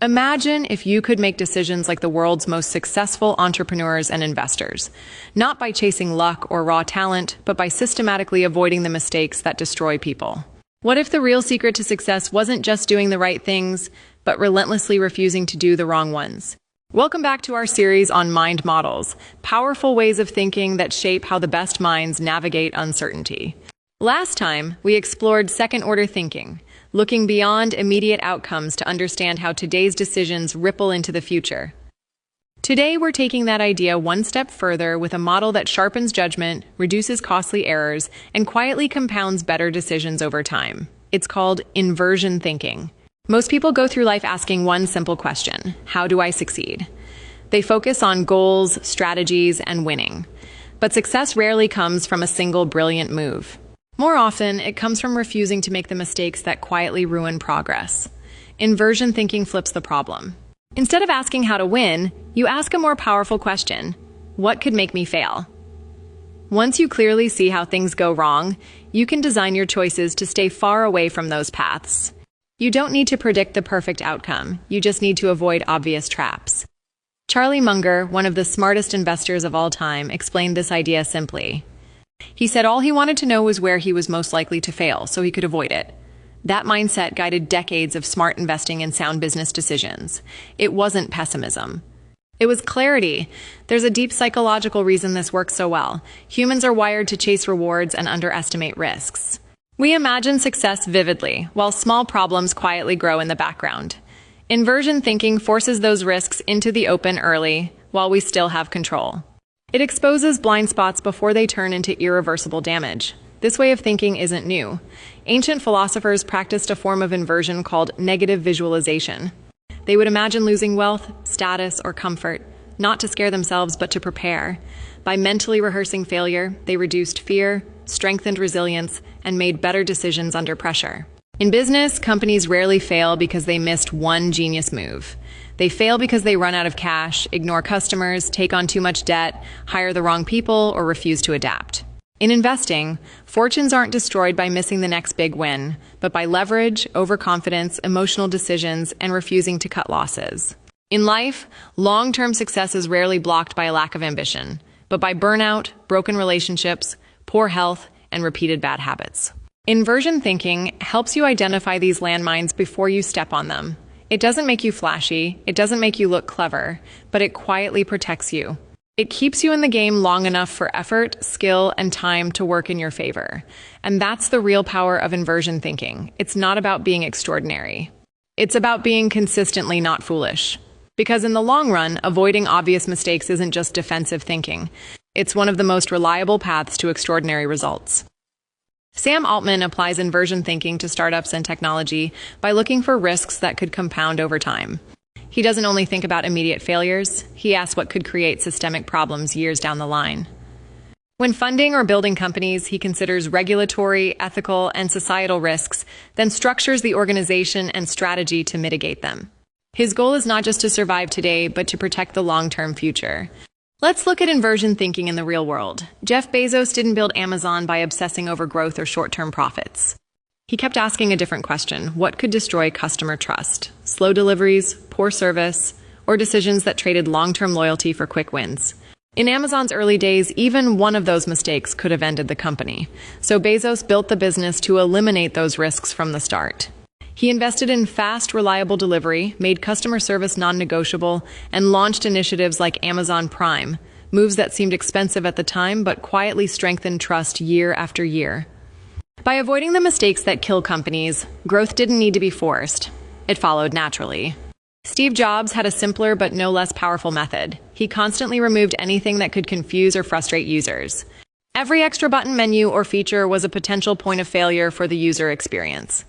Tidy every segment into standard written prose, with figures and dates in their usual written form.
Imagine if you could make decisions like the world's most successful entrepreneurs and investors, not by chasing luck or raw talent, but by systematically avoiding the mistakes that destroy people. What if the real secret to success wasn't just doing the right things, but relentlessly refusing to do the wrong ones? Welcome back to our series on mind models, powerful ways of thinking that shape how the best minds navigate uncertainty. Last time, we explored second-order thinking, looking beyond immediate outcomes to understand how today's decisions ripple into the future. Today, we're taking that idea one step further with a model that sharpens judgment, reduces costly errors, and quietly compounds better decisions over time. It's called inversion thinking. Most people go through life asking one simple question: how do I succeed? They focus on goals, strategies, and winning. But success rarely comes from a single brilliant move. More often, it comes from refusing to make the mistakes that quietly ruin progress. Inversion thinking flips the problem. Instead of asking how to win, you ask a more powerful question: what could make me fail? Once you clearly see how things go wrong, you can design your choices to stay far away from those paths. You don't need to predict the perfect outcome, you just need to avoid obvious traps. Charlie Munger, one of the smartest investors of all time, explained this idea simply. He said all he wanted to know was where he was most likely to fail, so he could avoid it. That mindset guided decades of smart investing and sound business decisions. It wasn't pessimism. It was clarity. There's a deep psychological reason this works so well. Humans are wired to chase rewards and underestimate risks. We imagine success vividly, while small problems quietly grow in the background. Inversion thinking forces those risks into the open early, while we still have control. It exposes blind spots before they turn into irreversible damage. This way of thinking isn't new. Ancient philosophers practiced a form of inversion called negative visualization. They would imagine losing wealth, status, or comfort, not to scare themselves but to prepare. By mentally rehearsing failure, they reduced fear, strengthened resilience, and made better decisions under pressure. In business, companies rarely fail because they missed one genius move. They fail because they run out of cash, ignore customers, take on too much debt, hire the wrong people, or refuse to adapt. In investing, fortunes aren't destroyed by missing the next big win, but by leverage, overconfidence, emotional decisions, and refusing to cut losses. In life, long-term success is rarely blocked by a lack of ambition, but by burnout, broken relationships, poor health, and repeated bad habits. Inversion thinking helps you identify these landmines before you step on them. It doesn't make you flashy, it doesn't make you look clever, but it quietly protects you. It keeps you in the game long enough for effort, skill, and time to work in your favor. And that's the real power of inversion thinking. It's not about being extraordinary. It's about being consistently not foolish. Because in the long run, avoiding obvious mistakes isn't just defensive thinking. It's one of the most reliable paths to extraordinary results. Sam Altman applies inversion thinking to startups and technology by looking for risks that could compound over time. He doesn't only think about immediate failures, he asks what could create systemic problems years down the line. When funding or building companies, he considers regulatory, ethical, and societal risks, then structures the organization and strategy to mitigate them. His goal is not just to survive today, but to protect the long-term future. Let's look at inversion thinking in the real world. Jeff Bezos didn't build Amazon by obsessing over growth or short-term profits. He kept asking a different question: what could destroy customer trust? Slow deliveries, poor service, or decisions that traded long-term loyalty for quick wins? In Amazon's early days, even one of those mistakes could have ended the company. So Bezos built the business to eliminate those risks from the start. He invested in fast, reliable delivery, made customer service non-negotiable, and launched initiatives like Amazon Prime, moves that seemed expensive at the time but quietly strengthened trust year after year. By avoiding the mistakes that kill companies, growth didn't need to be forced. It followed naturally. Steve Jobs had a simpler but no less powerful method. He constantly removed anything that could confuse or frustrate users. Every extra button, menu, or feature was a potential point of failure for the user experience.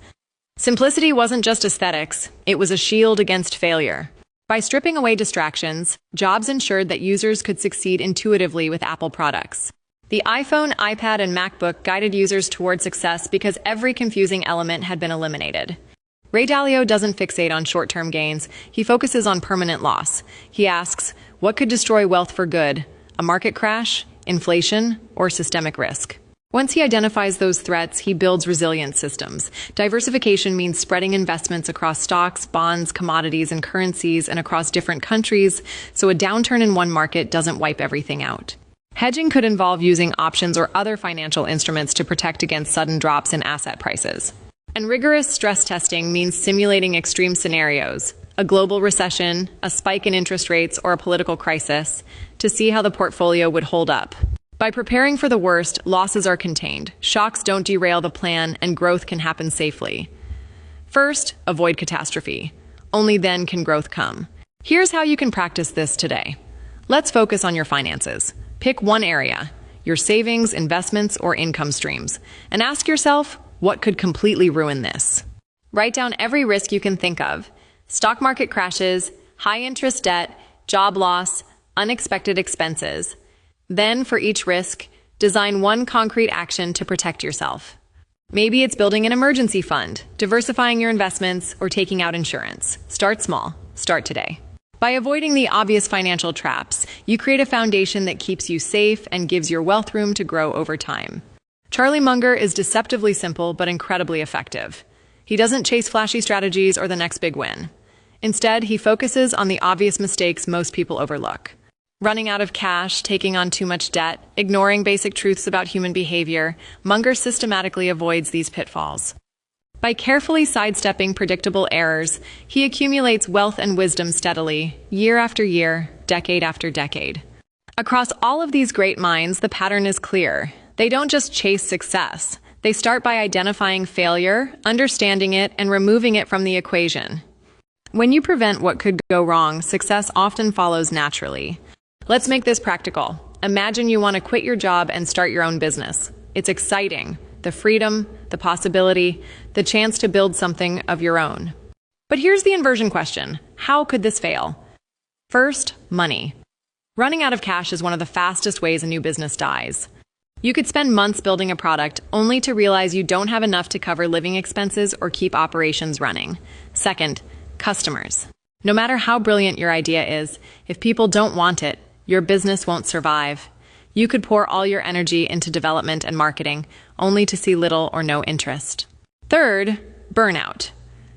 Simplicity wasn't just aesthetics, it was a shield against failure. By stripping away distractions, Jobs ensured that users could succeed intuitively with Apple products. The iPhone, iPad, and MacBook guided users toward success because every confusing element had been eliminated. Ray Dalio doesn't fixate on short-term gains, he focuses on permanent loss. He asks, what could destroy wealth for good? A market crash, inflation, or systemic risk? Once he identifies those threats, he builds resilient systems. Diversification means spreading investments across stocks, bonds, commodities, and currencies, and across different countries, so a downturn in one market doesn't wipe everything out. Hedging could involve using options or other financial instruments to protect against sudden drops in asset prices. And rigorous stress testing means simulating extreme scenarios, a global recession, a spike in interest rates, or a political crisis, to see how the portfolio would hold up. By preparing for the worst, losses are contained, shocks don't derail the plan, and growth can happen safely. First, avoid catastrophe. Only then can growth come. Here's how you can practice this today. Let's focus on your finances. Pick one area, your savings, investments, or income streams, and ask yourself, what could completely ruin this? Write down every risk you can think of. Stock market crashes, high interest debt, job loss, unexpected expenses. Then, for each risk, design one concrete action to protect yourself. Maybe it's building an emergency fund, diversifying your investments, or taking out insurance. Start small. Start today. By avoiding the obvious financial traps, you create a foundation that keeps you safe and gives your wealth room to grow over time. Charlie Munger is deceptively simple but incredibly effective. He doesn't chase flashy strategies or the next big win. Instead, he focuses on the obvious mistakes most people overlook. Running out of cash, taking on too much debt, ignoring basic truths about human behavior, Munger systematically avoids these pitfalls. By carefully sidestepping predictable errors, he accumulates wealth and wisdom steadily, year after year, decade after decade. Across all of these great minds, the pattern is clear. They don't just chase success. They start by identifying failure, understanding it, and removing it from the equation. When you prevent what could go wrong, success often follows naturally. Let's make this practical. Imagine you want to quit your job and start your own business. It's exciting. The freedom, the possibility, the chance to build something of your own. But here's the inversion question. How could this fail? First, money. Running out of cash is one of the fastest ways a new business dies. You could spend months building a product only to realize you don't have enough to cover living expenses or keep operations running. Second, customers. No matter how brilliant your idea is, if people don't want it, your business won't survive. You could pour all your energy into development and marketing, only to see little or no interest. Third, burnout.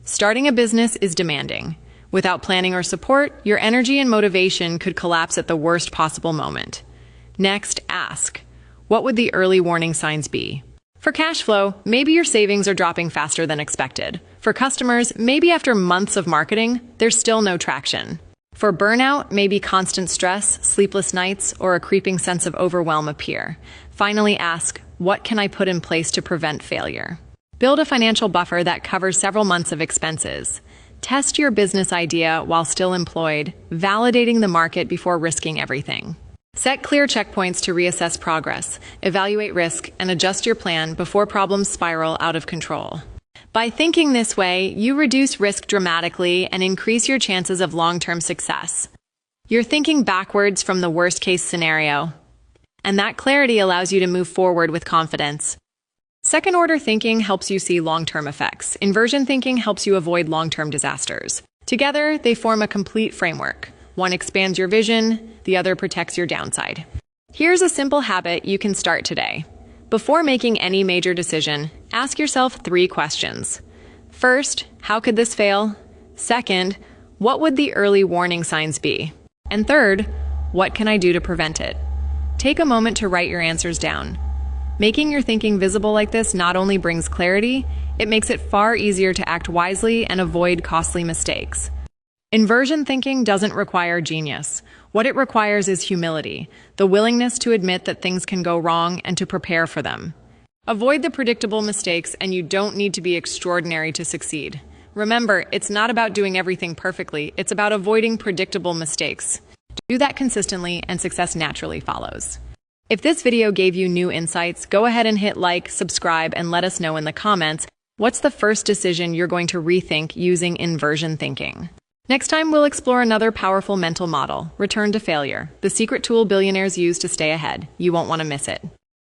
Starting a business is demanding. Without planning or support, your energy and motivation could collapse at the worst possible moment. Next, ask, what would the early warning signs be? For cash flow, maybe your savings are dropping faster than expected. For customers, maybe after months of marketing, there's still no traction. For burnout, maybe constant stress, sleepless nights, or a creeping sense of overwhelm appear. Finally, ask, what can I put in place to prevent failure? Build a financial buffer that covers several months of expenses. Test your business idea while still employed, validating the market before risking everything. Set clear checkpoints to reassess progress, evaluate risk, and adjust your plan before problems spiral out of control. By thinking this way, you reduce risk dramatically and increase your chances of long-term success. You're thinking backwards from the worst-case scenario, and that clarity allows you to move forward with confidence. Second-order thinking helps you see long-term effects. Inversion thinking helps you avoid long-term disasters. Together, they form a complete framework. One expands your vision, the other protects your downside. Here's a simple habit you can start today. Before making any major decision, ask yourself 3 questions. First, how could this fail? Second, what would the early warning signs be? And third, what can I do to prevent it? Take a moment to write your answers down. Making your thinking visible like this not only brings clarity, it makes it far easier to act wisely and avoid costly mistakes. Inversion thinking doesn't require genius. What it requires is humility, the willingness to admit that things can go wrong and to prepare for them. Avoid the predictable mistakes, and you don't need to be extraordinary to succeed. Remember, it's not about doing everything perfectly, it's about avoiding predictable mistakes. Do that consistently, and success naturally follows. If this video gave you new insights, go ahead and hit like, subscribe, and let us know in the comments what's the first decision you're going to rethink using inversion thinking. Next time, we'll explore another powerful mental model, return to failure, the secret tool billionaires use to stay ahead. You won't want to miss it.